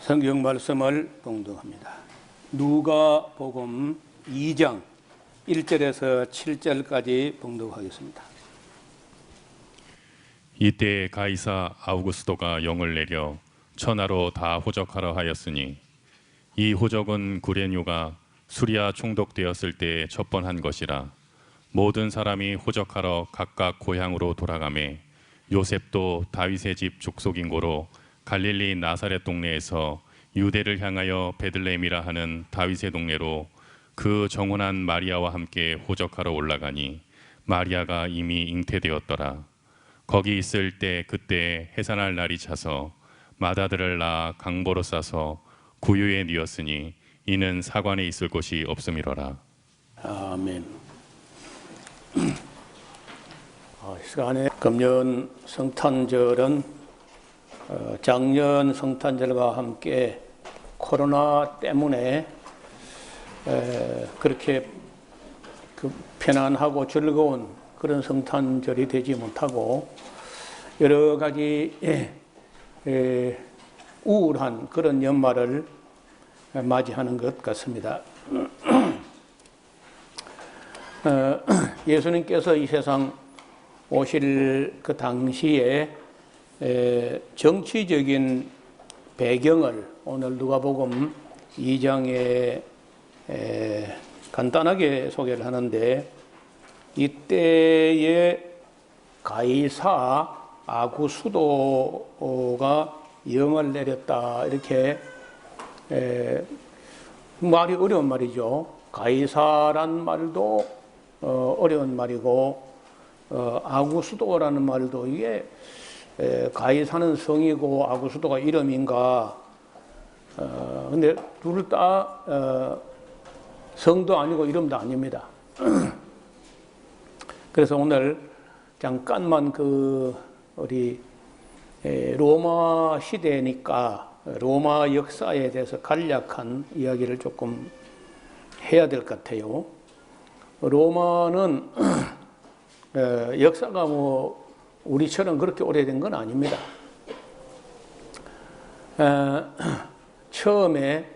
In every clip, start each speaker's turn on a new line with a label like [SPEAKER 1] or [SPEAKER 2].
[SPEAKER 1] 성경 말씀을 봉독합니다. 누가복음 2장 1절에서 7절까지 봉독하겠습니다.
[SPEAKER 2] 이때 가이사 아우구스도가 영을 내려 천하로 다 호적하라 하였으니 이 호적은 구레뇨가 수리아 총독되었을 때에 첩번한 것이라. 모든 사람이 호적하러 각각 고향으로 돌아가매 요셉도 다윗의 집 족속인 고로 갈릴리 나사렛 동네에서 유대를 향하여 베들레헴이라 하는 다윗의 동네로 그 정혼한 마리아와 함께 호적하러 올라가니 마리아가 이미 잉태되었더라. 거기 있을 때 그때 해산할 날이 차서 맏아들을 낳아 강보로 싸서 구유에 뉘었으니 이는 사관에 있을 곳이 없음이로라.
[SPEAKER 1] 아멘. 이 시간에 금년 성탄절은 작년 성탄절과 함께 코로나 때문에 그렇게 편안하고 즐거운 그런 성탄절이 되지 못하고 여러 가지 우울한 그런 연말을 맞이하는 것 같습니다. 예수님께서 이 세상 오실 그 당시에 정치적인 배경을 오늘 누가복음 2장에 간단하게 소개를 하는데, 이때에 가이사 아구수도가 영을 내렸다, 이렇게 말이 어려운 말이죠. 가이사란 말도 어려운 말이고 아구수도라는 말도 이게 가이사는 성이고 아구수도가 이름인가? 근데 둘 다 성도 아니고 이름도 아닙니다. 그래서 오늘 잠깐만 우리 로마 시대니까 로마 역사에 대해서 간략한 이야기를 조금 해야 될 것 같아요. 로마는 역사가 우리처럼 그렇게 오래된 건 아닙니다. 처음에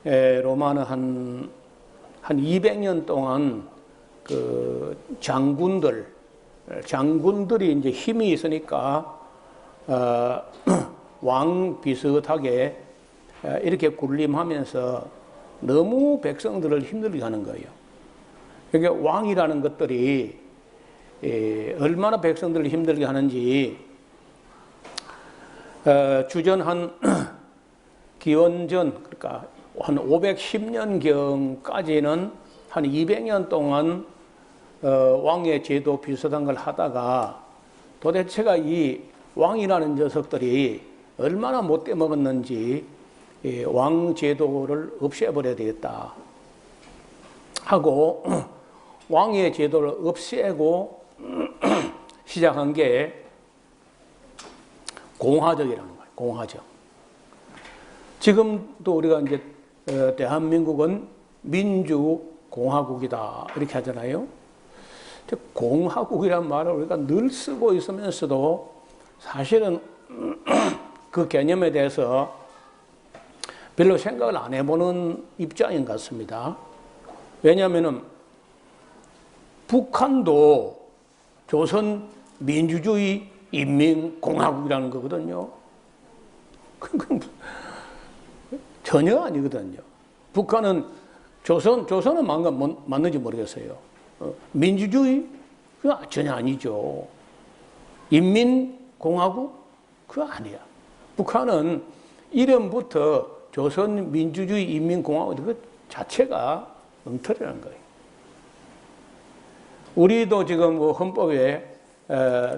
[SPEAKER 1] 로마는 한 200년 동안 그 장군들이 이제 힘이 있으니까 왕 비슷하게 이렇게 군림하면서 너무 백성들을 힘들게 하는 거예요. 그러니까 왕이라는 것들이 얼마나 백성들을 힘들게 하는지, 주전 기원전, 그러니까 한 510년경까지는 한 200년 동안 왕의 제도 비슷한 걸 하다가 도대체가 이 왕이라는 녀석들이 얼마나 못돼 먹었는지 왕 제도를 없애버려야 되겠다 하고 왕의 제도를 없애고 시작한 게 공화정이라는 거예요. 공화정. 지금도 우리가 이제 대한민국은 민주공화국이다 이렇게 하잖아요. 공화국이란 말을 우리가 늘 쓰고 있으면서도 사실은 그 개념에 대해서 별로 생각을 안 해보는 입장인 것 같습니다. 왜냐하면 북한도 조선 민주주의 인민공화국이라는 거거든요. 전혀 아니거든요. 북한은 조선은 맞는지 모르겠어요. 민주주의? 그거 전혀 아니죠. 인민공화국? 그거 아니야. 북한은 이름부터 조선 민주주의 인민공화국 그 자체가 엉터리라는 거예요. 우리도 지금 헌법에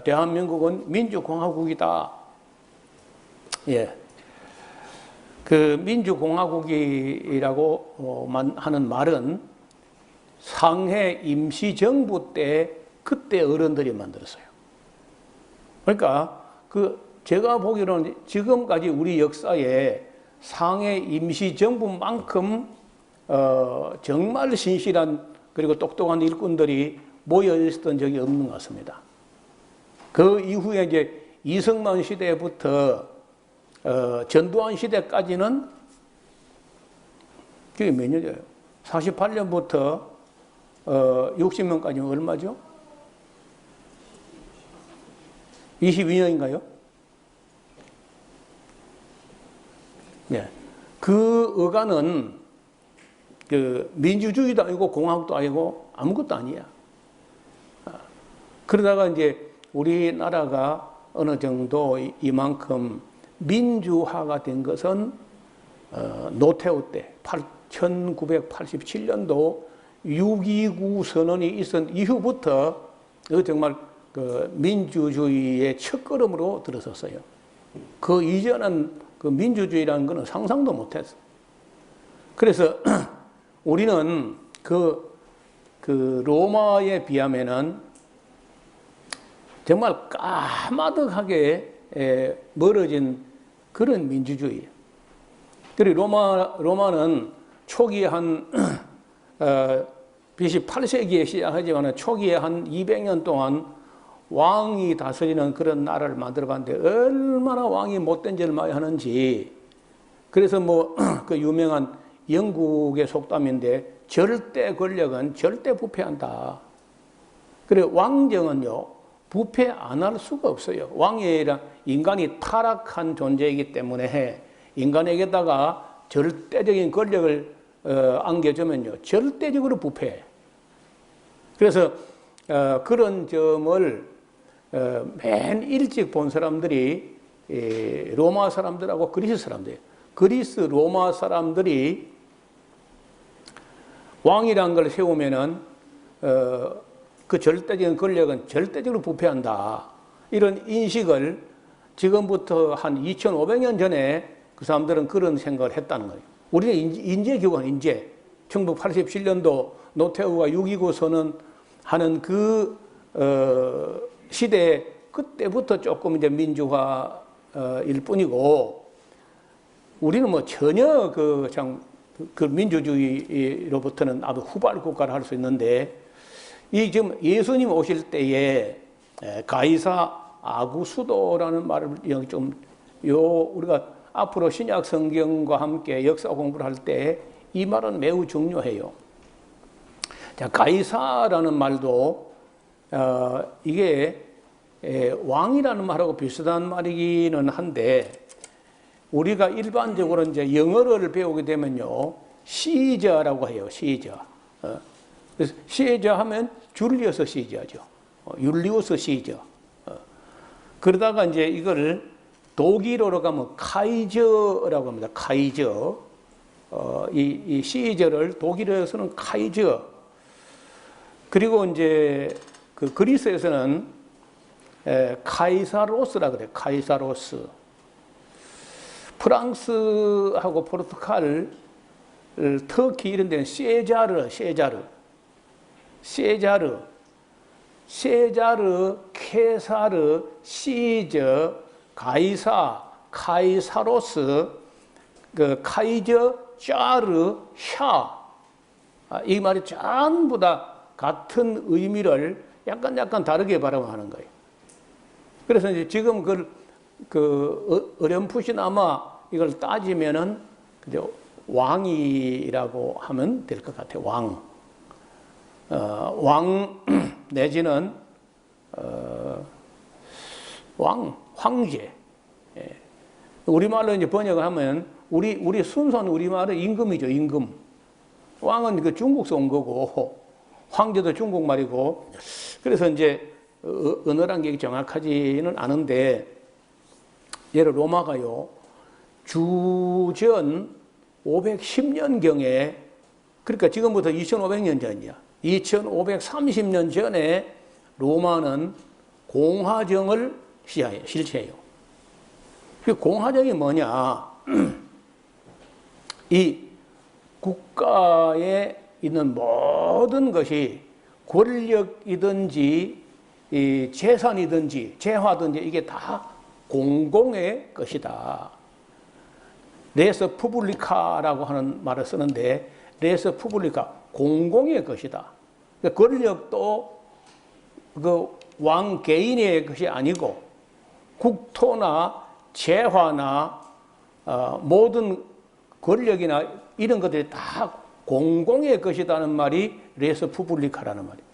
[SPEAKER 1] 대한민국은 민주공화국이다. 예. 그 민주공화국이라고 하는 말은 상해 임시정부 때 그때 어른들이 만들었어요. 그러니까 제가 보기로는 지금까지 우리 역사에 상해 임시정부만큼 정말 신실한 그리고 똑똑한 일꾼들이 모여 있었던 적이 없는 것 같습니다. 그 이후에 이제 이승만 시대부터 전두환 시대까지는 그게 몇 년이에요? 48년부터 60년까지는 얼마죠? 22년인가요? 네. 그 어간은 그 민주주의도 아니고 공화국도 아니고 아무것도 아니야. 그러다가 이제 우리나라가 어느 정도 이만큼 민주화가 된 것은 노태우 때 1987년도 6.29 선언이 있은 이후부터 정말 그 민주주의의 첫걸음으로 들어섰어요. 그 이전은 그 민주주의라는 것은 상상도 못했어. 그래서 우리는 그 로마에 비하면은 정말 까마득하게 멀어진 그런 민주주의예요. 그리고 로마는 초기에 한 BC 8세기에 시작하지만 초기에 한 200년 동안 왕이 다스리는 그런 나라를 만들어봤는데 얼마나 왕이 못된 짓을 많이 하는지. 그래서 뭐 그 유명한 영국의 속담인데 절대 권력은 절대 부패한다. 그리고 왕정은요 부패 안 할 수가 없어요. 왕이란 인간이 타락한 존재이기 때문에 인간에게다가 절대적인 권력을 안겨주면요 절대적으로 부패해. 그래서 그런 점을 맨 일찍 본 사람들이 로마 사람들하고 그리스 사람들. 그리스 로마 사람들이 왕이란 걸 세우면은 그 절대적인 권력은 절대적으로 부패한다. 이런 인식을 지금부터 한 2500년 전에 그 사람들은 그런 생각을 했다는 거예요. 우리는 인재교관, 인재. 1987년도 노태우가 6.29 선언하는 그 시대 그때부터 조금 이제 민주화일 뿐이고 우리는 뭐 전혀 그 민주주의로부터는 아주 후발 국가를 할 수 있는데 이 지금 예수님 오실 때에 가이사 아구수도라는 말을 우리가 앞으로 신약 성경과 함께 역사 공부를 할 때 이 말은 매우 중요해요. 자, 가이사라는 말도 이게 왕이라는 말하고 비슷한 말이기는 한데 우리가 일반적으로 이제 영어를 배우게 되면요 시저라고 해요. 시저. 그래서 시저 하면 줄리어스 시저죠. 율리우스 시저. 그러다가 이제 이걸 독일어로 가면 카이저라고 합니다. 카이저. 이 시저를 독일어에서는 카이저. 그리고 이제 그 그리스에서는 카이사로스라 그래요. 카이사로스. 프랑스하고 포르투갈, 터키 이런 데는 세자르, 케사르, 시저, 가이사, 카이사로스, 그 카이저, 짜르, 샤. 이 말이 전부 다 같은 의미를 약간 다르게 발음하는 거예요. 그래서 이제 지금 어렴풋이나마 이걸 따지면은 왕이라고 하면 될 것 같아요. 왕 내지는 황제. 우리말로 이제 번역을 하면 우리 순수한 우리말은 임금이죠. 임금. 왕은 그 중국에서 온 거고 황제도 중국말이고 그래서 이제 언어란 게 정확하지는 않은데 예를 로마가요 주전 510년경에 그러니까 지금부터 2500년 전이야. 2530년 전에 로마는 공화정을 실시해요. 그 공화정이 뭐냐? 이 국가에 있는 모든 것이 권력이든지 이 재산이든지 재화든지 이게 다 공공의 것이다. 레스 푸블리카라고 하는 말을 쓰는데 레스 푸블리카 공공의 것이다. 권력도 그 왕 개인의 것이 아니고 국토나 재화나 모든 권력이나 이런 것들이 다 공공의 것이라는 말이 레스 푸블리카라는 말이에요.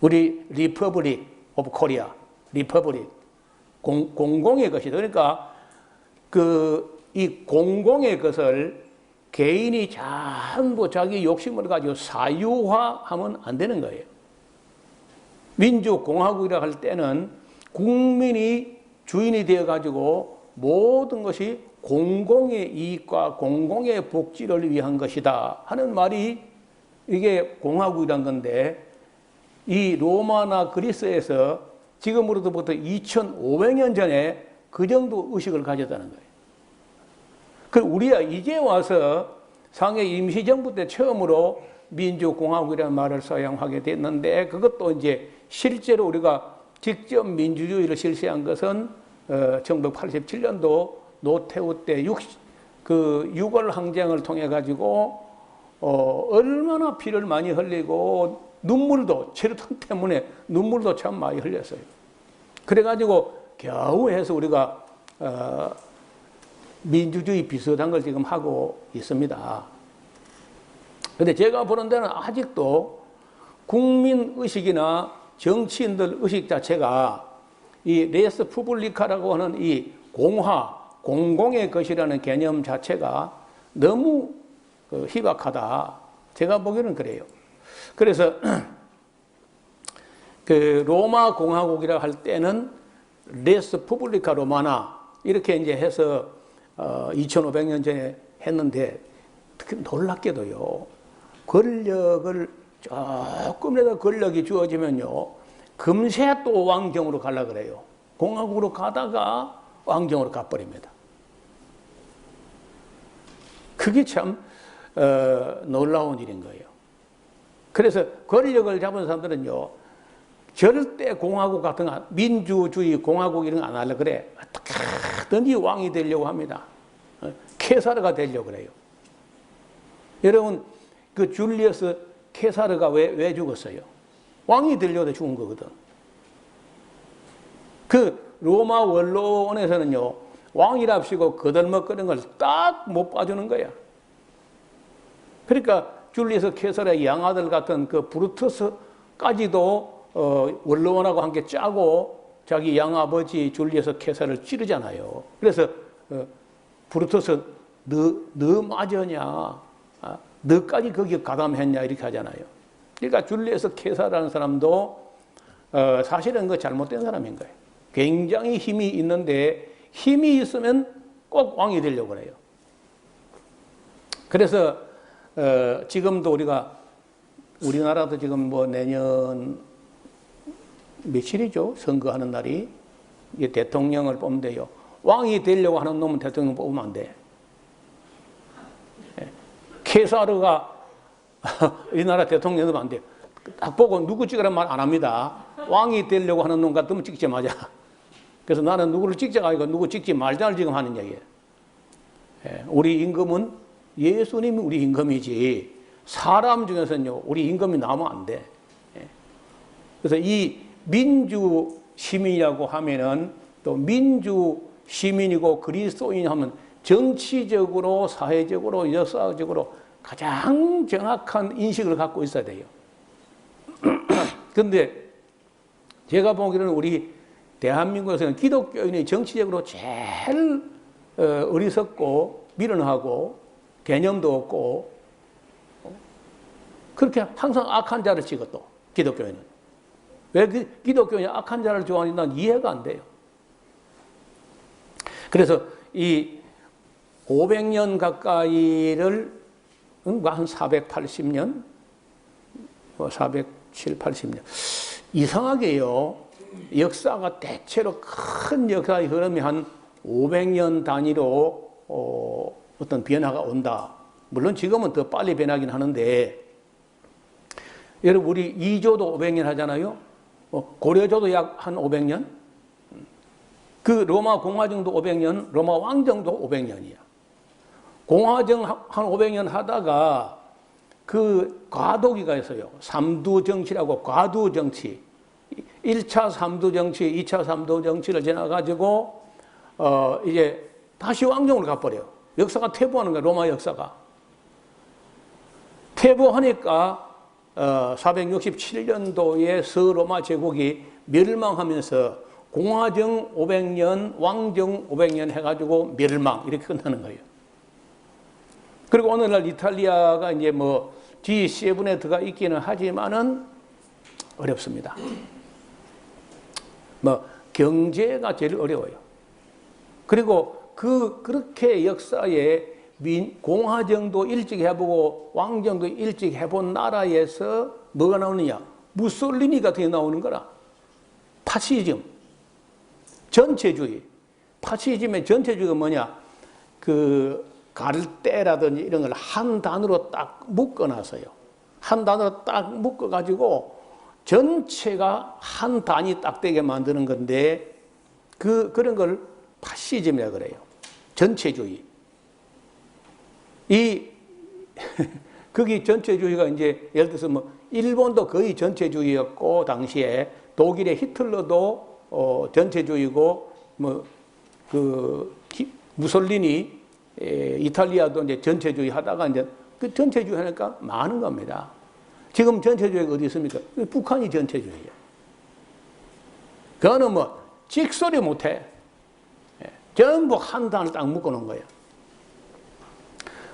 [SPEAKER 1] 우리 리퍼블릭 오브 코리아, 리퍼블릭, 공공의 것이다. 그러니까 이 공공의 것을 개인이 전부 자기 욕심을 가지고 사유화하면 안 되는 거예요. 민주공화국이라 할 때는 국민이 주인이 되어 가지고 모든 것이 공공의 이익과 공공의 복지를 위한 것이다 하는 말이 이게 공화국이란 건데, 이 로마나 그리스에서 지금으로부터 2500년 전에 그 정도 의식을 가졌다는 거예요. 그 우리가 이제 와서 상해 임시정부 때 처음으로 민주공화국이라는 말을 사용하게 됐는데, 그것도 이제 실제로 우리가 직접 민주주의를 실시한 것은 1987년도 노태우 때 6월 항쟁을 통해 가지고 얼마나 피를 많이 흘리고 눈물도, 체류탄 때문에 눈물도 참 많이 흘렸어요. 그래가지고 겨우 해서 우리가 민주주의 비슷한 걸 지금 하고 있습니다. 근데 제가 보는 데는 아직도 국민의식이나 정치인들 의식 자체가 이 레스 푸블리카라고 하는 이 공공의 것이라는 개념 자체가 너무 희박하다. 제가 보기에는 그래요. 그래서 그 로마 공화국이라 할 때는 레스 푸블리카 로마나 이렇게 이제 해서 2500년 전에 했는데, 특히 놀랍게도요, 권력을 조금이라도 권력이 주어지면요, 금세 또 왕정으로 가려 그래요. 공화국으로 가다가 왕정으로 가버립니다. 그게 참 놀라운 일인 거예요. 그래서 권력을 잡은 사람들은요, 절대 공화국 같은 거, 민주주의 공화국 이런 거 안 하려고 그래. 어떻게든지 왕이 되려고 합니다. 케사르가 되려고 그래요. 여러분, 그 줄리어스 케사르가 왜 죽었어요? 왕이 되려고 죽은 거거든. 그 로마 원로원에서는요, 왕이랍시고 거들먹거리는 걸 딱 못 봐주는 거야. 그러니까 줄리어스 케사르의 양아들 같은 그 브루투스까지도 원로원하고 함께 짜고 자기 양아버지 줄리어스 케사르를 찌르잖아요. 그래서 브루투스 너 맞으냐? 너까지 거기에 가담했냐? 이렇게 하잖아요. 그러니까 줄리어스 케사르라는 사람도 사실은 그 잘못된 사람인 거예요. 굉장히 힘이 있는데 힘이 있으면 꼭 왕이 되려고 해요. 그래서 지금도 우리나라도 지금 뭐 내년 며칠이죠? 선거하는 날이. 대통령을 뽑는데요, 왕이 되려고 하는 놈은 대통령 뽑으면 안 돼. 케사르가 이 나라 대통령 되면 안 돼. 딱 보고 누구 찍으라는 말 안 합니다. 왕이 되려고 하는 놈 같으면 찍지 마자. 그래서 나는 누구를 찍자가 아니고 누구 찍지 말자를 지금 하는 얘기예요. 우리 임금은 예수님이 우리 임금이지, 사람 중에서는요, 우리 임금이 나오면 안 돼. 그래서 이 민주 시민이라고 하면은, 또 민주 시민이고 그리스도인 하면 정치적으로, 사회적으로, 역사적으로 가장 정확한 인식을 갖고 있어야 돼요. 그런데 제가 보기에는 우리 대한민국에서는 기독교인이 정치적으로 제일 어리석고 미련하고 개념도 없고, 그렇게 항상 악한 자를 찍어. 또 기독교인은 왜 기독교인이 악한 자를 좋아하는지 난 이해가 안 돼요. 그래서 이 500년 가까이를 한 480년, 470, 80년 이상하게요, 역사가 대체로 큰 역사의 흐름이 한 500년 단위로 어떤 변화가 온다. 물론 지금은 더 빨리 변하긴 하는데, 여러분 우리 이조도 500년 하잖아요. 고려조도 약 한 500년, 그 로마 공화정도 500년, 로마 왕정도 500년이야. 공화정 한 500년 하다가 그 과도기가 있어요. 삼두 정치라고, 과두 정치. 1차 삼두 정치, 2차 삼두 정치를 지나가지고 이제 다시 왕정으로 가버려요. 역사가 퇴보하는 거예요. 로마 역사가. 퇴보하니까 467년도에 서로마 제국이 멸망하면서 공화정 500년, 왕정 500년 해가지고 멸망 이렇게 끝나는 거예요. 그리고 오늘날 이탈리아가 이제 뭐 G7에 들어가 있기는 하지만은 어렵습니다. 뭐 경제가 제일 어려워요. 그리고 그렇게 역사에 공화정도 일찍 해보고 왕정도 일찍 해본 나라에서 뭐가 나오느냐? 무솔리니 같은 게 나오는 거라. 파시즘, 전체주의. 파시즘의 전체주의가 뭐냐? 그 갈대라든지 이런 걸 한 단어로 딱 묶어놨어요. 한 단어로 딱 묶어가지고 전체가 한 단이 딱 되게 만드는 건데 그런 걸 파시즘이라고 그래요. 전체주의. 거기 전체주의가 이제 예를 들어서 뭐 일본도 거의 전체주의였고 당시에 독일의 히틀러도 전체주의고 뭐 그 무솔리니 이탈리아도 이제 전체주의 하다가 이제 그 전체주의 하니까 많은 겁니다. 지금 전체주의가 어디 있습니까? 북한이 전체주의예요. 그거는 뭐 찍소리 못해. 전부 한 단을 딱 묶어놓은 거예요.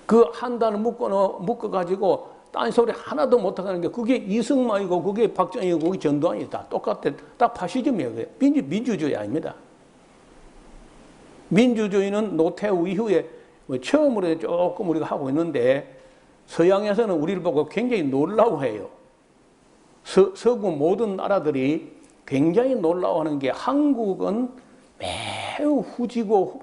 [SPEAKER 1] 그 한 단을 묶어가지고 딴소리 하나도 못하는 게 그게 이승만이고 그게 박정희고 그게 전두환이다. 똑같아. 딱 파시즘이에요. 민주주의 아닙니다. 민주주의는 노태우 이후에 뭐 처음으로 조금 우리가 하고 있는데 서양에서는 우리를 보고 굉장히 놀라워해요. 서구 모든 나라들이 굉장히 놀라워하는 게 한국은 매우 후지고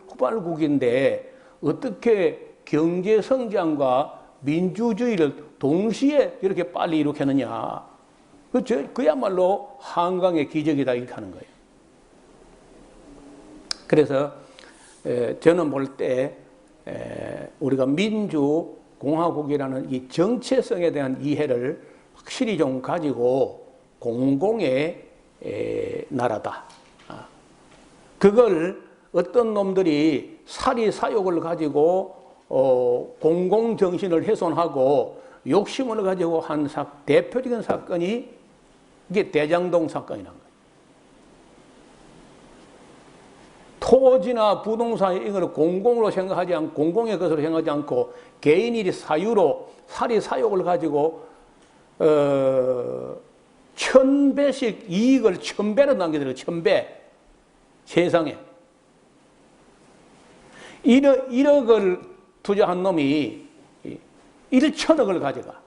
[SPEAKER 1] 후발국인데 어떻게 경제 성장과 민주주의를 동시에 이렇게 빨리 이룩하느냐. 그야말로 한강의 기적이다 이렇게 하는 거예요. 그래서 저는 볼 때 우리가 민주공화국이라는 이 정체성에 대한 이해를 확실히 좀 가지고 공공의 나라다. 그걸 어떤 놈들이 사리사욕을 가지고 공공정신을 훼손하고 욕심을 가지고 한 대표적인 사건이 이게 대장동 사건이란 거예요. 토지나 부동산 이걸 공공으로 생각하지 않고 공공의 것으로 생각하지 않고 개인이 사유로 사리사욕을 가지고 1000배씩 이익을 1000배로 남겨들어요. 1000배. 세상에. 1억을 투자한 놈이 1천억을 가져가.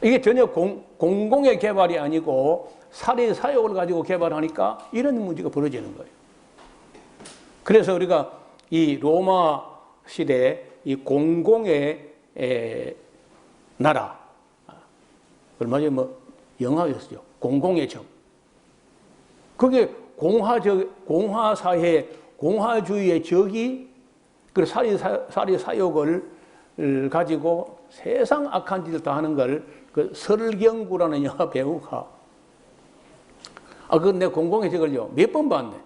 [SPEAKER 1] 이게 전혀 공공의 개발이 아니고 사리사욕을 가지고 개발하니까 이런 문제가 벌어지는 거예요. 그래서 우리가 이 로마 시대 이 공공의 나라, 얼마 전에 뭐 영화였어요. 공공의 적. 그게 공화사회, 공화주의의 적이 그 사리사욕을 가지고 세상 악한 짓을 다 하는 걸 그 설경구라는 영화 배우가 그건 내 공공의 적을요 몇 번 봤네.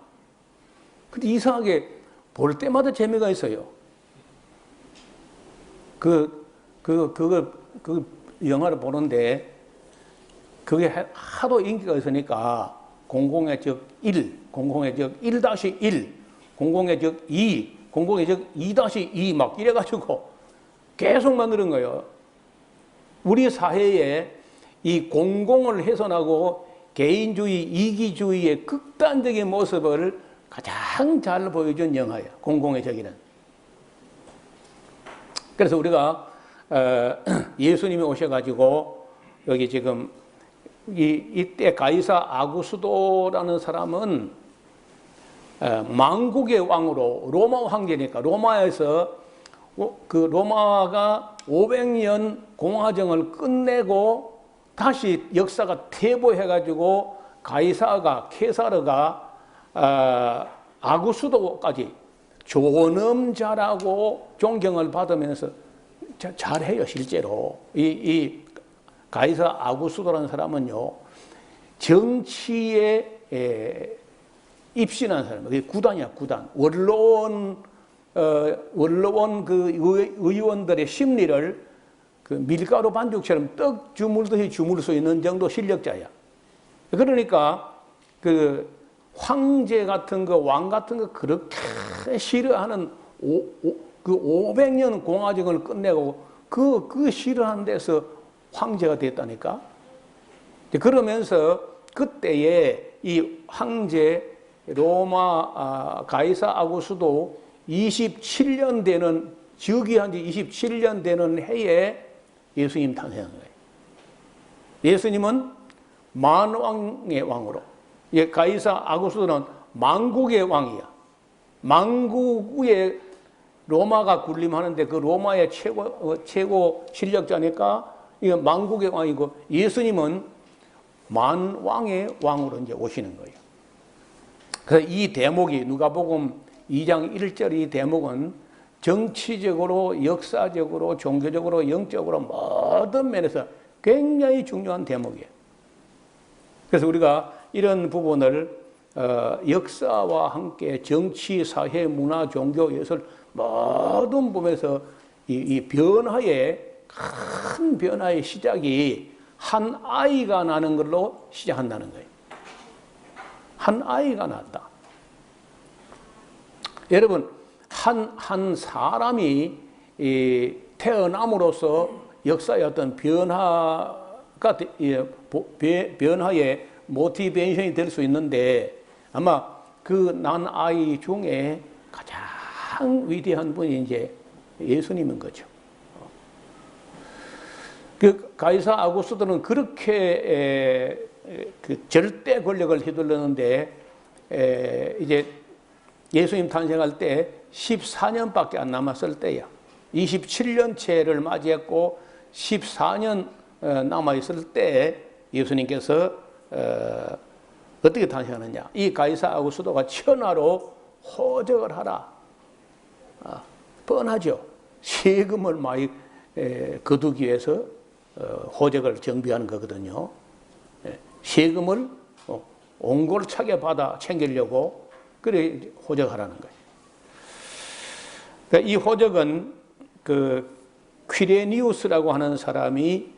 [SPEAKER 1] 근데 이상하게 볼 때마다 재미가 있어요. 그 영화를 보는데 그게 하도 인기가 있으니까 공공의 적 1, 공공의 적 1-1, 공공의 적 2, 공공의 적 2-2 막 이래가지고 계속 만드는 거예요. 우리 사회에 이 공공을 훼손하고 개인주의, 이기주의의 극단적인 모습을 가장 잘 보여준 영화예요. 공공의 적이는. 그래서 우리가 예수님이 오셔가지고 여기 지금 이때 가이사 아구스도라는 사람은 만국의 왕으로 로마 황제니까 로마에서 그 로마가 500년 공화정을 끝내고 다시 역사가 퇴보해가지고 가이사가 케사르가 아구스도까지 존엄자라고 존경을 받으면서 잘해요. 실제로 이 가이사 아구스도라는 사람은요 정치의 입신한 사람, 그게 구단이야, 구단. 원로원 그 의원들의 심리를 그 밀가루 반죽처럼 떡 주물듯이 주물 수 있는 정도 실력자야. 그러니까 그 황제 같은 거, 왕 같은 거 그렇게 싫어하는 그 500년 공화정을 끝내고 그 싫어하는 데서 황제가 됐다니까. 그러면서 그때에 이 황제 로마 가이사 아구스도 27년 되는, 즉위한 지 27년 되는 해에 예수님 탄생한 거예요. 예수님은 만왕의 왕으로, 가이사 아구스도는 만국의 왕이야. 만국의 로마가 군림하는데 그 로마의 최고 실력자니까 이거 만국의 왕이고, 예수님은 만왕의 왕으로 이제 오시는 거예요. 그래서 이 대목이 누가복음 2장 1절 이 대목은 정치적으로, 역사적으로, 종교적으로, 영적으로 모든 면에서 굉장히 중요한 대목이에요. 그래서 우리가 이런 부분을 역사와 함께 정치, 사회, 문화, 종교, 예술 모든 부분에서 이 변화의, 큰 변화의 시작이 한 아이가 나는 걸로 시작한다는 거예요. 한 아이가 났다. 여러분, 한 사람이 태어남으로써 역사의 어떤 변화의 모티베이션이 될 수 있는데, 아마 그 난 아이 중에 가장 위대한 분이 이제 예수님인 거죠. 그 가이사 아구스도는 그렇게 그 절대 권력을 휘둘렀는데, 이제 예수님 탄생할 때 14년밖에 안 남았을 때야. 27년째를 맞이했고 14년 남아있을 때 예수님께서 어떻게 탄생하느냐. 이 가이사 아구스도가 천하로 호적을 하라. 뻔하죠. 세금을 많이 거두기 위해서 호적을 정비하는 거거든요. 세금을 옹골차게 받아 챙기려고 그래 호적하라는 거예요. 그러니까 이 호적은 그 퀴레니우스라고 하는 사람이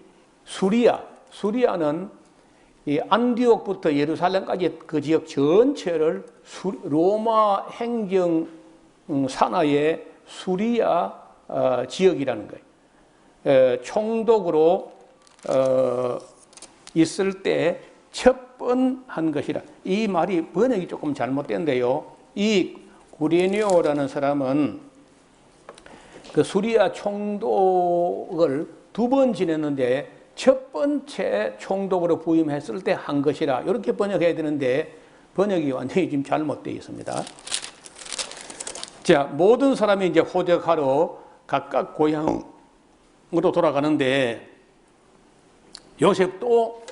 [SPEAKER 1] 수리아는 이 안디옥부터 예루살렘까지 그 지역 전체를 로마 행정 산하의 수리아 지역이라는 거예요. 총독으로 있을 때 첩번한 것이라. 이 말이 번역이 조금 잘못된데요. 이 구레뇨라는 사람은 그 수리아 총독을 2번 지냈는데 첫 번째 총독으로 부임했을 때 한 것이라. 이렇게 번역해야 되는데 번역이 완전히 지금 잘못되어 있습니다. 자, 모든 사람이 이제 호적하러 각각 고향으로 돌아가는데, 요셉도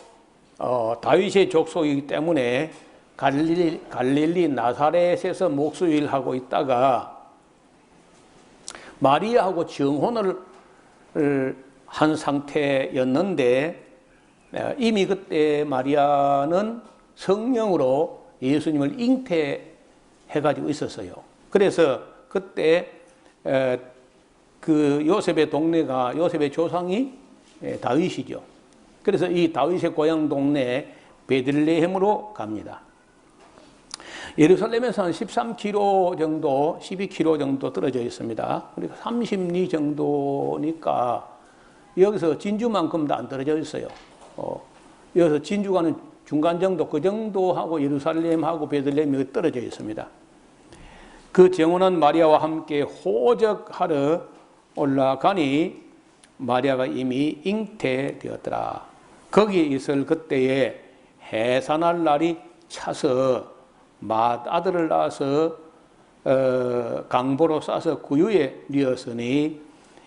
[SPEAKER 1] 다윗의 족속이기 때문에 갈릴리 나사렛에서 목수일을 하고 있다가 마리아하고 정혼을 한 상태였는데, 이미 그때 마리아는 성령으로 예수님을 잉태해가지고 있었어요. 그래서 그때 그 요셉의 동네가, 요셉의 조상이 다윗이죠. 그래서 이 다윗의 고향 동네 베들레헴으로 갑니다. 예루살렘에서 한 13km 정도, 12km 정도 떨어져 있습니다. 그러니까 30리 정도니까 여기서 진주만큼도 안 떨어져 있어요. 여기서 진주가는 중간 정도, 그 정도하고 예루살렘하고 베들레헴이 떨어져 있습니다. 그 정혼한 마리아와 함께 호적하러 올라가니 마리아가 이미 잉태되었더라. 거기에 있을 그때에 해산할 날이 차서 맏아들을 낳아서 강보로 싸서 구유에 뉘었으니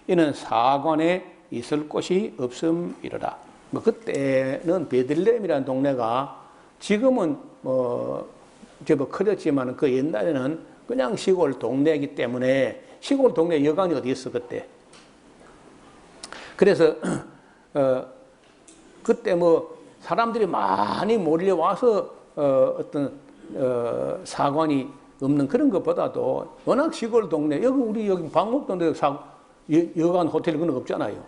[SPEAKER 1] 이는 사관에 있을 곳이 없음이로라. 뭐 그때는 베들레헴이라는 동네가 지금은 제법 커졌지만 그 옛날에는 그냥 시골 동네이기 때문에, 시골 동네 여관이 어디 있어 그때. 그래서 그때 뭐 사람들이 많이 몰려와서 어떤 사관이 없는 그런 것보다도 워낙 시골 동네, 우리 여기 방목동네 여관 호텔 그런 거 없잖아요.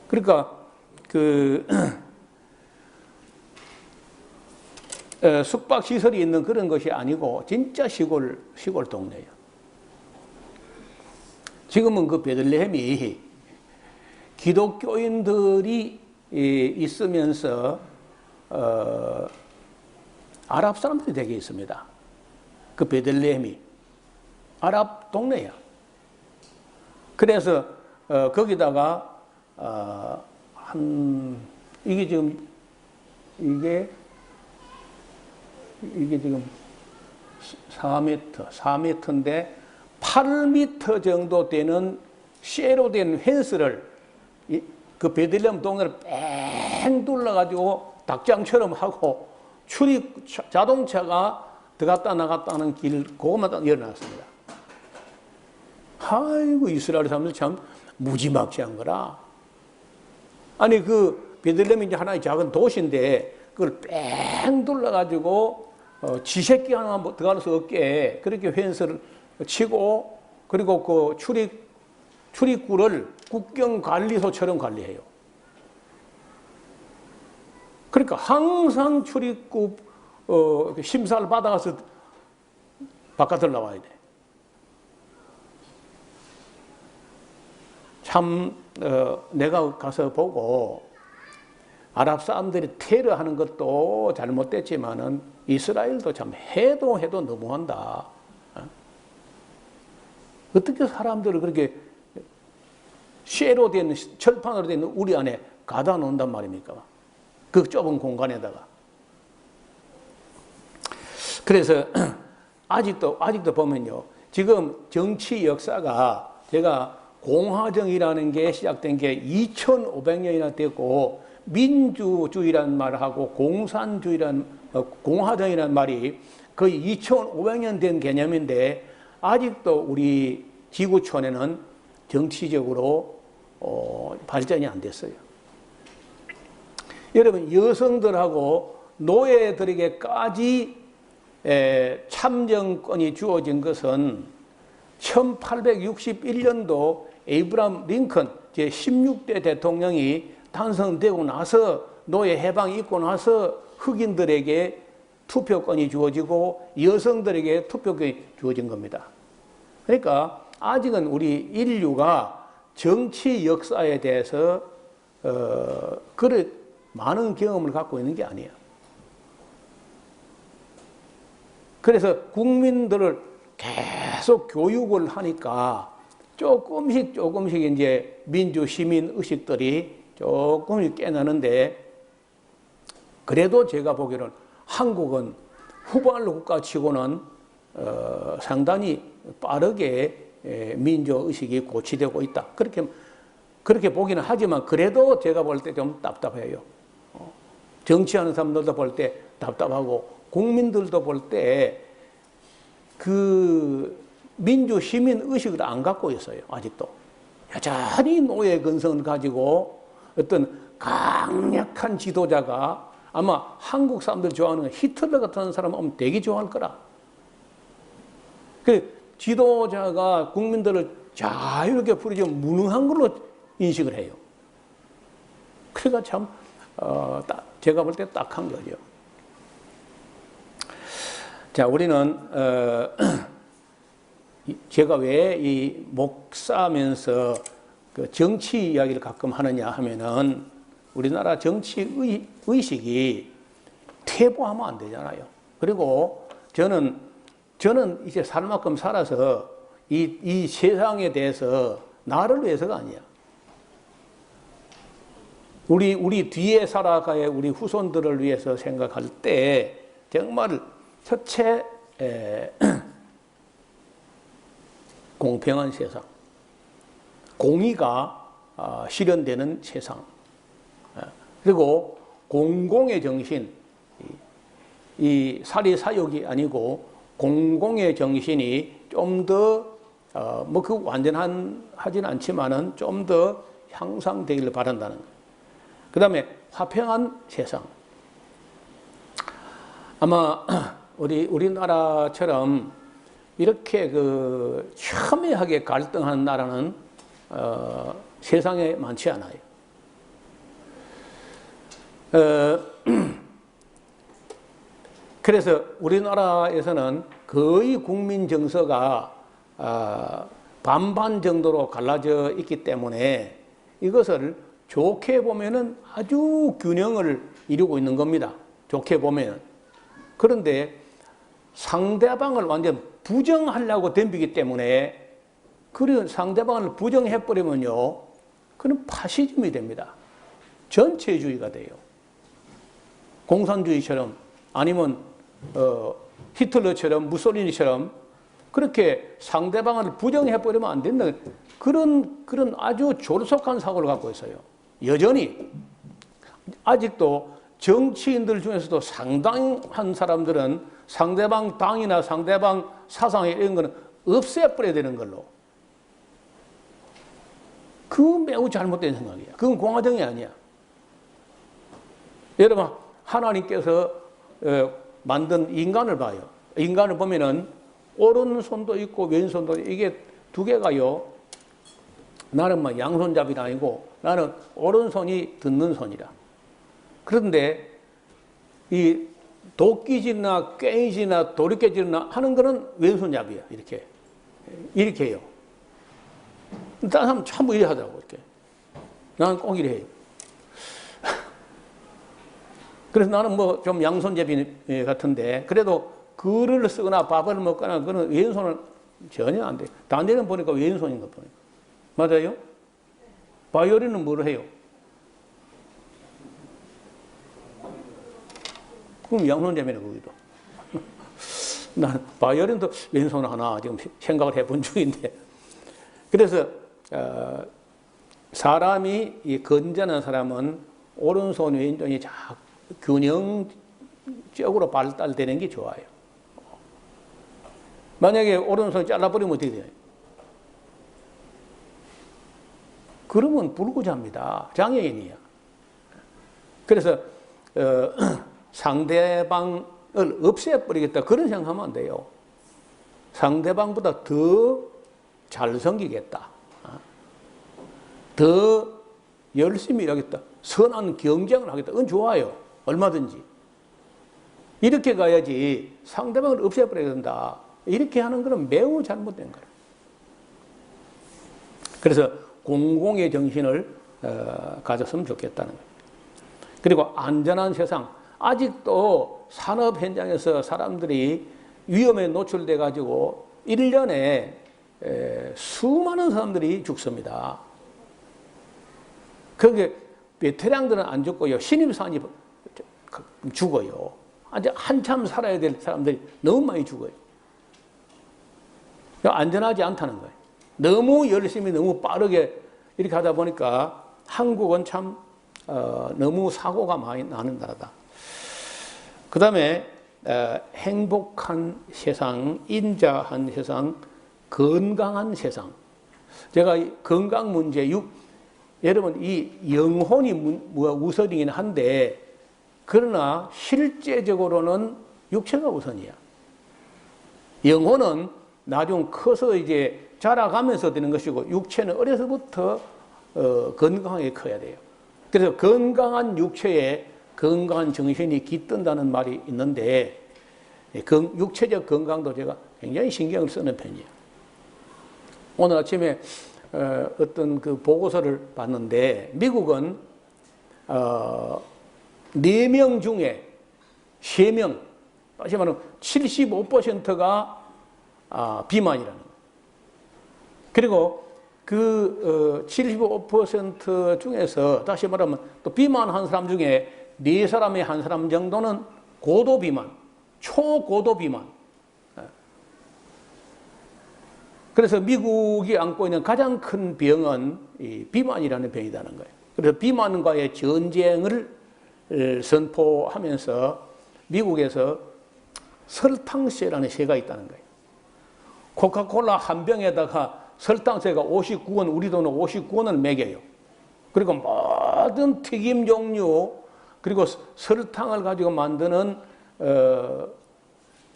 [SPEAKER 1] 그러니까 숙박 시설이 있는 그런 것이 아니고 진짜 시골 동네예요. 지금은 그 베들레헴이 기독교인들이 있으면서 아랍 사람들이 되게 있습니다. 그 베들레헴이 아랍 동네야. 그래서 거기다가 이게 지금 이게 지금 4m인데 8m 정도 되는 쇠로 된 펜스를 그 베들레헴 동네를 뺑 둘러가지고 닭장처럼 하고 자동차가 들어갔다 나갔다 하는 길 그것만 딱 열어놨습니다. 아이고 이스라엘 사람들 참 무지막지한 거라. 아니 그 베들레헴이 이제 하나의 작은 도시인데 그걸 뺑 둘러가지고 쥐새끼 하나 들어갈 수 없게 그렇게 펜스를 치고 그리고 그 출입구를 국경관리소처럼 관리해요. 그러니까 항상 출입구 심사를 받아가서 바깥을 나와야 돼. 참 내가 가서 보고 아랍 사람들이 테러하는 것도 잘못됐지만은 이스라엘도 참 해도 너무한다. 어떻게 사람들을 그렇게 쇠로 된 철판으로 된 우리 안에 가다 놓는단 말입니까? 그 좁은 공간에다가. 그래서 아직도 보면요. 지금 정치 역사가 제가 공화정이라는 게 시작된 게 2500년이나 됐고 민주주의라는 말하고 공화정이라는 말이 거의 2500년 된 개념인데 아직도 우리 지구촌에는 정치적으로 발전이 안 됐어요. 여러분 여성들하고 노예들에게까지 참정권이 주어진 것은 1861년도 에이브람 링컨 제16대 대통령이 탄생되고 나서 노예 해방이 있고 나서 흑인들에게 투표권이 주어지고 여성들에게 투표권이 주어진 겁니다. 그러니까 아직은 우리 인류가 정치 역사에 대해서 그렇게 많은 경험을 갖고 있는 게 아니에요. 그래서 국민들을 계속 교육을 하니까 조금씩 이제 민주 시민 의식들이 조금씩 깨나는데 그래도 제가 보기로는 한국은 후발로 국가치고는 상당히 빠르게 민주 의식이 고취되고 있다. 그렇게 보기는 하지만 그래도 제가 볼 때 좀 답답해요. 정치하는 사람들도 볼 때 답답하고 국민들도 볼 때 그 민주 시민 의식을 안 갖고 있어요. 아직도 여전히 노예 근성을 가지고 어떤 강력한 지도자가 아마 한국 사람들 좋아하는 히틀러 같은 사람은 되게 좋아할 거라. 그 지도자가 국민들을 자유롭게 부리지 무능한 걸로 인식을 해요. 그러니까 참 제가 볼 때 딱한 거죠. 자, 우리는 제가 왜 이 목사면서 그 정치 이야기를 가끔 하느냐 하면은 우리나라 정치 의식이 퇴보하면 안 되잖아요. 그리고 저는 이제 살 만큼 살아서 이 세상에 대해서 나를 위해서가 아니야. 우리 뒤에 살아가야 우리 후손들을 위해서 생각할 때 정말 첫째 공평한 세상, 공의가 실현되는 세상, 그리고 공공의 정신, 이 사리사욕이 아니고 공공의 정신이 좀 더 뭐 그 완전하진 않지만은 좀 더 향상되기를 바란다는 거예요. 그 다음에 화평한 세상. 아마 우리나라처럼 이렇게 그 첨예하게 갈등하는 나라는 세상에 많지 않아요. 그래서 우리나라에서는 거의 국민 정서가 반반 정도로 갈라져 있기 때문에 이것을 좋게 보면은 아주 균형을 이루고 있는 겁니다. 좋게 보면은. 그런데 상대방을 완전 부정하려고 덤비기 때문에 그런 상대방을 부정해버리면요, 그는 파시즘이 됩니다. 전체주의가 돼요. 공산주의처럼 아니면 히틀러처럼 무솔리니처럼 그렇게 상대방을 부정해버리면 안 된다. 그런 아주 졸속한 사고를 갖고 있어요. 여전히 아직도 정치인들 중에서도 상당한 사람들은 상대방 당이나 상대방 사상 이런 거는 없애버려야 되는 걸로. 그건 매우 잘못된 생각이야. 그건 공화정이 아니야. 여러분, 하나님께서 만든 인간을 봐요. 인간을 보면은 오른손도 있고 왼손도 있고 이게 두 개가요. 나는 막 양손잡이는 아니고 나는 오른손이 듣는 손이라. 그런데 이 도끼질이나 꽹이질이나 도리깨질이나 하는 거는 왼손잡이야. 이렇게 해요. 다른 사람 전부 이래 하더라고. 이렇게. 나는 꼭 이래 해요. 그래서 나는 뭐 좀 양손잡이 같은데 그래도 글을 쓰거나 밥을 먹거나 그는 왼손은 전혀 안 돼. 단대는 보니까 왼손인 것 보니까. 맞아요? 바이올린은 뭘 해요? 그럼 양손잡이네, 거기도. 난 바이올린도 왼손 하나 지금 생각을 해본 중인데. 그래서, 사람이 이 건전한 사람은 오른손, 왼손이 균형적으로 발달되는 게 좋아요. 만약에 오른손 잘라버리면 어떻게 돼요? 그러면 불구자입니다. 장애인이야. 그래서 상대방을 없애버리겠다 그런 생각하면 안 돼요. 상대방보다 더 잘 섬기겠다. 더 열심히 일하겠다. 선한 경쟁을 하겠다. 그건 좋아요. 얼마든지. 이렇게 가야지 상대방을 없애버려야 된다. 이렇게 하는 것은 매우 잘못된 거예요. 그래서 공공의 정신을 가졌으면 좋겠다는 거예요. 그리고 안전한 세상. 아직도 산업 현장에서 사람들이 위험에 노출돼 가지고 1년에 수많은 사람들이 죽습니다. 그게 베테랑들은 안 죽고요. 신입사원이 죽어요. 아주 한참 살아야 될 사람들이 너무 많이 죽어요. 안전하지 않다는 거예요. 너무 열심히 너무 빠르게 이렇게 하다 보니까 한국은 참 너무 사고가 많이 나는 나라다. 그 다음에 행복한 세상, 인자한 세상, 건강한 세상. 제가 건강 문제, 여러분 이 영혼이 우선이긴 한데 그러나 실제적으로는 육체가 우선이야. 영혼은 나중 커서 이제 자라가면서 되는 것이고 육체는 어려서부터 건강하게 커야 돼요. 그래서 건강한 육체에 건강한 정신이 깃든다는 말이 있는데 육체적 건강도 제가 굉장히 신경을 쓰는 편이에요. 오늘 아침에 어떤 그 보고서를 봤는데 미국은 4명 중에 3명, 다시 말하면 75%가 비만이라는 거예요. 그리고 그 75% 중에서 다시 말하면 또 비만한 사람 중에 4사람에 1사람 정도는 고도 비만, 초고도 비만. 그래서 미국이 안고 있는 가장 큰 병은 이 비만이라는 병이라는 거예요. 그래서 비만과의 전쟁을 선포하면서 미국에서 설탕세라는 세가 있다는 거예요. 코카콜라 한 병에다가 설탕세가 59원, 우리 돈은 59원을 매겨요. 그리고 모든 튀김 종류, 그리고 설탕을 가지고 만드는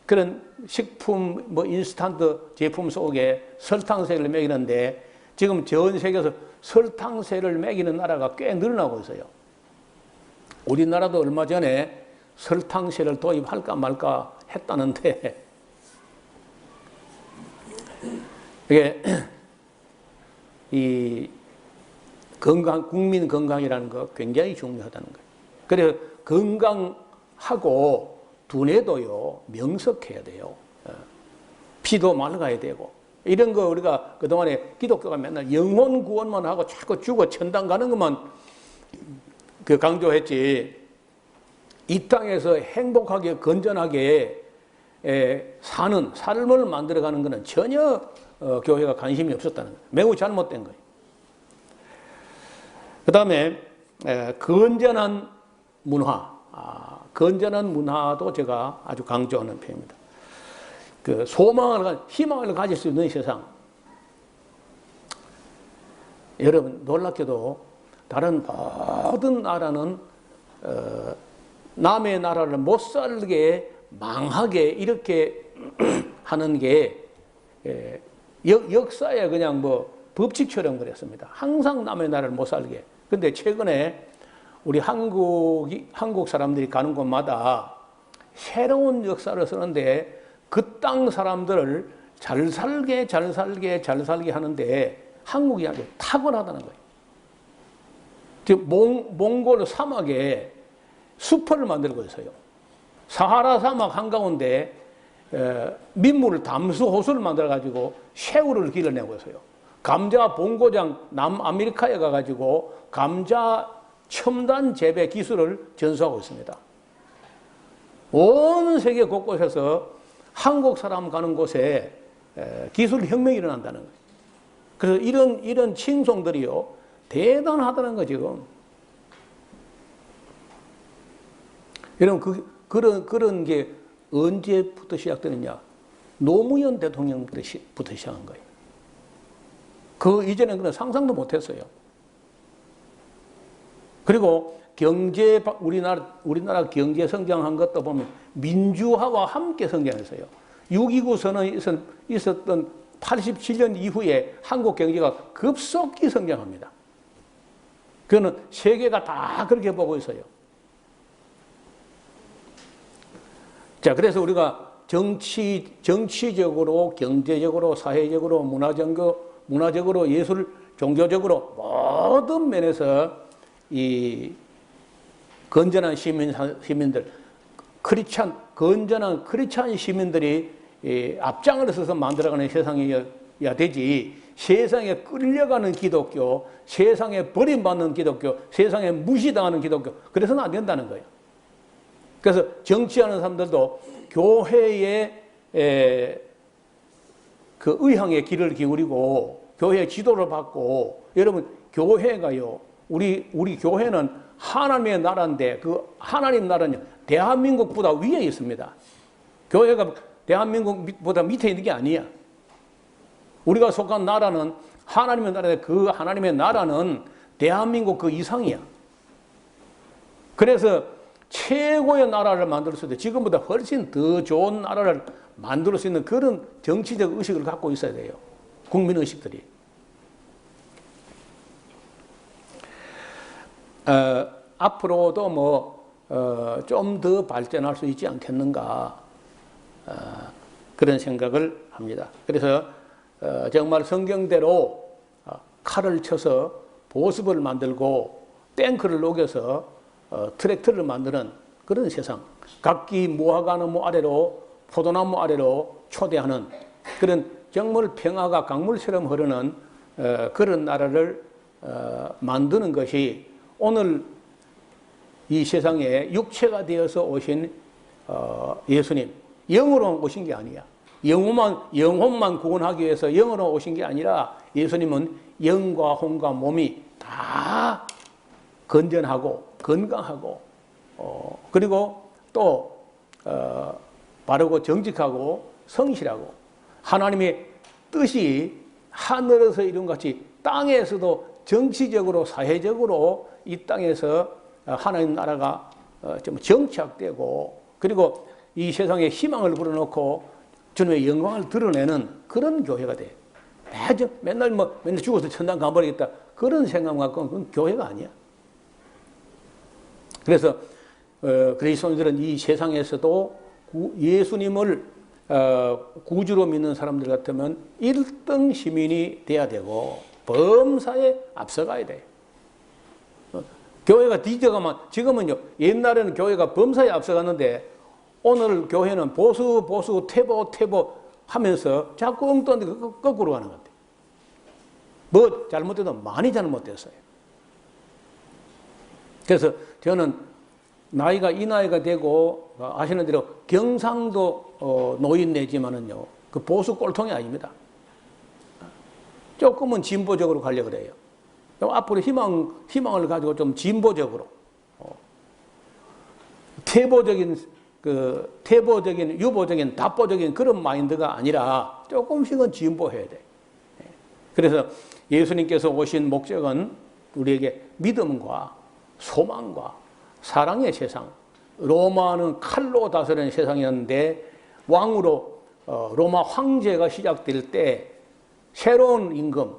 [SPEAKER 1] 그런 식품, 뭐 인스턴트 제품 속에 설탕세를 매기는데 지금 전 세계에서 설탕세를 매기는 나라가 꽤 늘어나고 있어요. 우리나라도 얼마 전에 설탕세를 도입할까 말까 했다는데 이게 이 국민 건강이라는 거 굉장히 중요하다는 거예요. 그래서 건강하고 두뇌도요 명석해야 돼요. 피도 맑아야 되고 이런 거 우리가 그동안에 기독교가 맨날 영혼 구원만 하고 자꾸 죽어 천당 가는 것만 그 강조했지, 이 땅에서 행복하게 건전하게 사는 삶을 만들어가는 것은 전혀 교회가 관심이 없었다는 거예요. 매우 잘못된 거예요. 그 다음에 건전한 문화, 건전한 문화도 제가 아주 강조하는 편입니다. 그 소망을, 희망을 가질 수 있는 세상. 여러분 놀랍게도 다른 모든 나라는 남의 나라를 못 살게 망하게 이렇게 하는 게 역사에 그냥 뭐 법칙처럼 그랬습니다. 항상 남의 나라를 못 살게. 근데 최근에 우리 한국 사람들이 가는 곳마다 새로운 역사를 쓰는데 그 땅 사람들을 잘 살게 하는데 한국이 아주 탁월하다는 거예요. 지금 몽골 사막에 숲을 만들고 있어요. 사하라 사막 한가운데 민물 담수 호수를 만들어 가지고 새우를 길러내고 있어요. 감자 본고장 남아메리카에 가가지고 감자 첨단 재배 기술을 전수하고 있습니다. 온 세계 곳곳에서 한국 사람 가는 곳에 기술 혁명이 일어난다는 거예요. 그래서 이런 칭송들이요 대단하다는 거 지금. 여러분 그런 게 언제부터 시작되느냐? 노무현 대통령부터 시작한 거예요. 그 이전에는 그냥 상상도 못했어요. 그리고 우리나라 경제 성장한 것도 보면 민주화와 함께 성장했어요. 6.29 선언이 있었던 87년 이후에 한국 경제가 급속히 성장합니다. 그거는 세계가 다 그렇게 보고 있어요. 자, 그래서 우리가 정치적으로, 경제적으로, 사회적으로, 문화적으로, 예술, 종교적으로 모든 면에서 이 건전한 시민들, 건전한 크리스찬 시민들이 앞장을 서서 만들어가는 세상이어야 되지, 세상에 끌려가는 기독교, 세상에 버림받는 기독교, 세상에 무시당하는 기독교, 그래서는 안 된다는 거예요. 그래서 정치하는 사람들도 교회의 그 의향의 길을 기울이고 교회의 지도를 받고, 여러분 교회가요, 우리 교회는 하나님의 나라인데 그 하나님 나라는 대한민국보다 위에 있습니다. 교회가 대한민국보다 밑에 있는 게 아니야. 우리가 속한 나라는 하나님의 나라인데 그 하나님의 나라는 대한민국 그 이상이야. 그래서 최고의 나라를 만들 수 있다. 지금보다 훨씬 더 좋은 나라를 만들 수 있는 그런 정치적 의식을 갖고 있어야 돼요. 국민의식들이. 앞으로도 좀 더 발전할 수 있지 않겠는가, 그런 생각을 합니다. 그래서 정말 성경대로 칼을 쳐서 보습을 만들고 탱크를 녹여서 트랙터를 만드는 그런 세상, 각기 무화과나무 아래로, 포도나무 아래로 초대하는 그런 정말 평화가 강물처럼 흐르는 그런 나라를 만드는 것이 오늘 이 세상에 육체가 되어서 오신 예수님, 영으로 오신 게 아니야. 영혼만 구원하기 위해서 영으로 오신 게 아니라 예수님은 영과 혼과 몸이 다 건전하고 건강하고 그리고 또 바르고 정직하고 성실하고, 하나님의 뜻이 하늘에서 이룬 같이 땅에서도 정치적으로 사회적으로 이 땅에서 하나님 나라가 좀 정착되고, 그리고 이 세상에 희망을 불어넣고 주님의 영광을 드러내는 그런 교회가 돼. 맨날 맨날 죽어서 천당 가버리겠다. 그런 생각 갖고는 그건 교회가 아니야. 그래서 그리스도인들은 이 세상에서도 예수님을 구주로 믿는 사람들 같으면 1등 시민이 돼야 되고 범사에 앞서가야 돼. 교회가 뒤져가면 지금은요, 옛날에는 교회가 범사에 앞서갔는데 오늘 교회는 보수 퇴보 하면서 자꾸 엉뚱한데 거꾸로 가는 것 같아요. 뭐 잘못돼도 많이 잘못됐어요. 그래서 저는 나이가 이 나이가 되고 아시는 대로 경상도 노인네지만은요, 그 보수 꼴통이 아닙니다. 조금은 진보적으로 가려고 그래요. 앞으로 희망을 가지고 좀 진보적으로, 퇴보적인, 유보적인, 답보적인 그런 마인드가 아니라 조금씩은 진보해야 돼. 그래서 예수님께서 오신 목적은 우리에게 믿음과 소망과 사랑의 세상, 로마는 칼로 다스리는 세상이었는데 왕으로 로마 황제가 시작될 때 새로운 임금,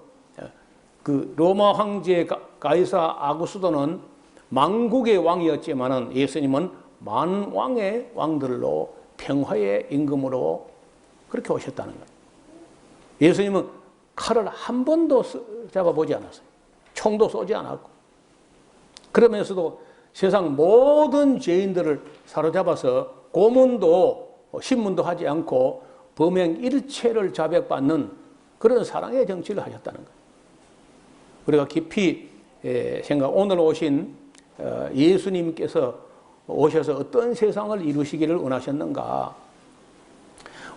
[SPEAKER 1] 그 로마 황제 가이사 아구스도는 만국의 왕이었지만은 예수님은 만왕의 왕들로 평화의 임금으로 그렇게 오셨다는 거예요. 예수님은 칼을 한 번도 잡아보지 않았어요. 총도 쏘지 않았고. 그러면서도 세상 모든 죄인들을 사로잡아서 고문도 신문도 하지 않고 범행 일체를 자백받는 그런 사랑의 정치를 하셨다는 거예요. 우리가 깊이 오늘 오신 예수님께서 오셔서 어떤 세상을 이루시기를 원하셨는가.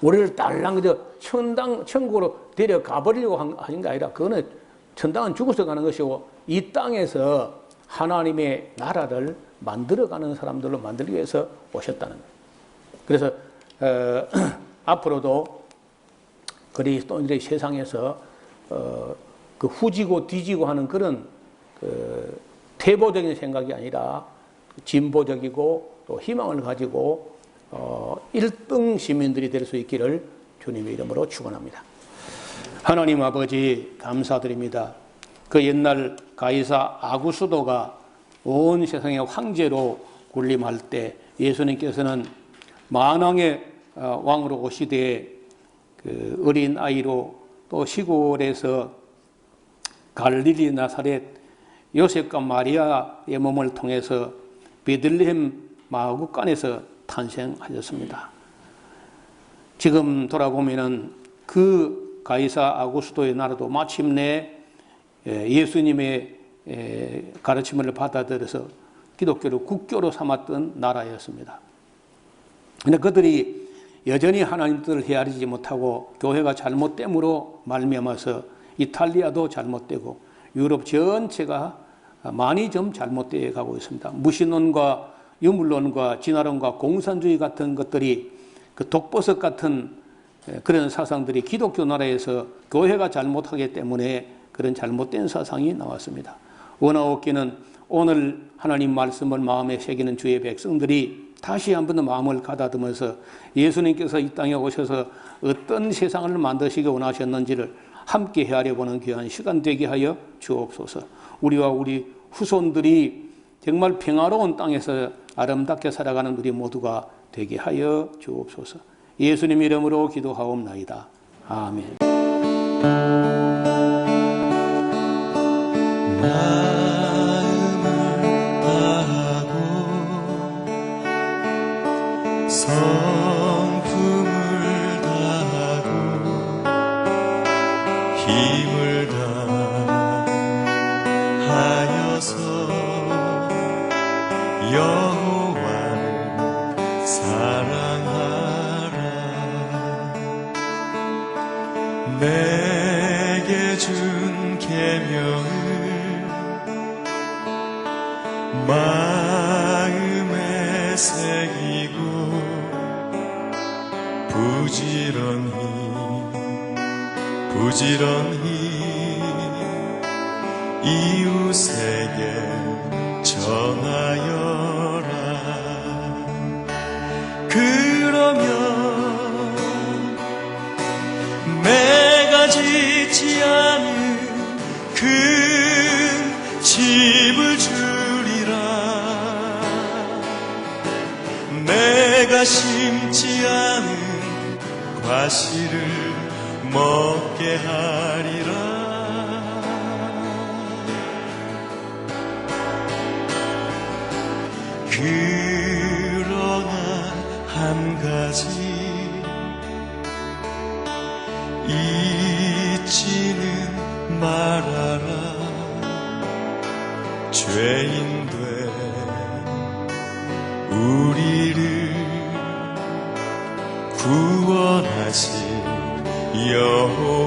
[SPEAKER 1] 우리를 딸랑 그저 천국으로 데려가 버리려고 하신 게 아니라 그거는 천당은 죽어서 가는 것이고 이 땅에서 하나님의 나라를 만들어가는 사람들로 만들기 위해서 오셨다는 거예요. 그래서 앞으로도 그리스도인들의 세상에서 그 후지고 뒤지고 하는 그런 퇴보적인 생각이 아니라 진보적이고 또 희망을 가지고 1등 시민들이 될 수 있기를 주님의 이름으로 축원합니다. 하나님 아버지 감사드립니다. 그 옛날 가이사 아구스도가 온 세상의 황제로 군림할 때 예수님께서는 만왕의 왕으로 오시되 그 어린 아이로 또 시골에서 갈릴리 나사렛 요셉과 마리아의 몸을 통해서 베들레헴 마구간에서 탄생하셨습니다. 지금 돌아보면은 그 가이사 아구스도의 나라도 마침내 예수님의 가르침을 받아들여서 기독교를 국교로 삼았던 나라였습니다. 그런데 그들이 여전히 하나님 뜻을 헤아리지 못하고 교회가 잘못됨으로 말미암아서 이탈리아도 잘못되고 유럽 전체가 많이 좀 잘못되어 가고 있습니다. 무신론과 유물론과 진화론과 공산주의 같은 것들이 그 독버섯 같은 그런 사상들이 기독교 나라에서 교회가 잘못하기 때문에 그런 잘못된 사상이 나왔습니다. 원하옵기는 오늘 하나님 말씀을 마음에 새기는 주의 백성들이 다시 한번 마음을 가다듬어서 예수님께서 이 땅에 오셔서 어떤 세상을 만드시기 원하셨는지를 함께 헤아려 보는 귀한 시간 되게 하여 주옵소서. 우리와 우리 후손들이 정말 평화로운 땅에서 아름답게 살아가는 우리 모두가 되게 하여 주옵소서. 예수님 이름으로 기도하옵나이다. 아멘.
[SPEAKER 3] 성품을 다하고 힘을 다하여서 여호와를 사랑하라. 내게 준 계명을 마음에 새기고 부지런히 이웃에게 전하여라. 가시를 먹게 하리라. 그러나 한 가지 잊지는 말아라. 죄인된 우리를 구원하신 여호와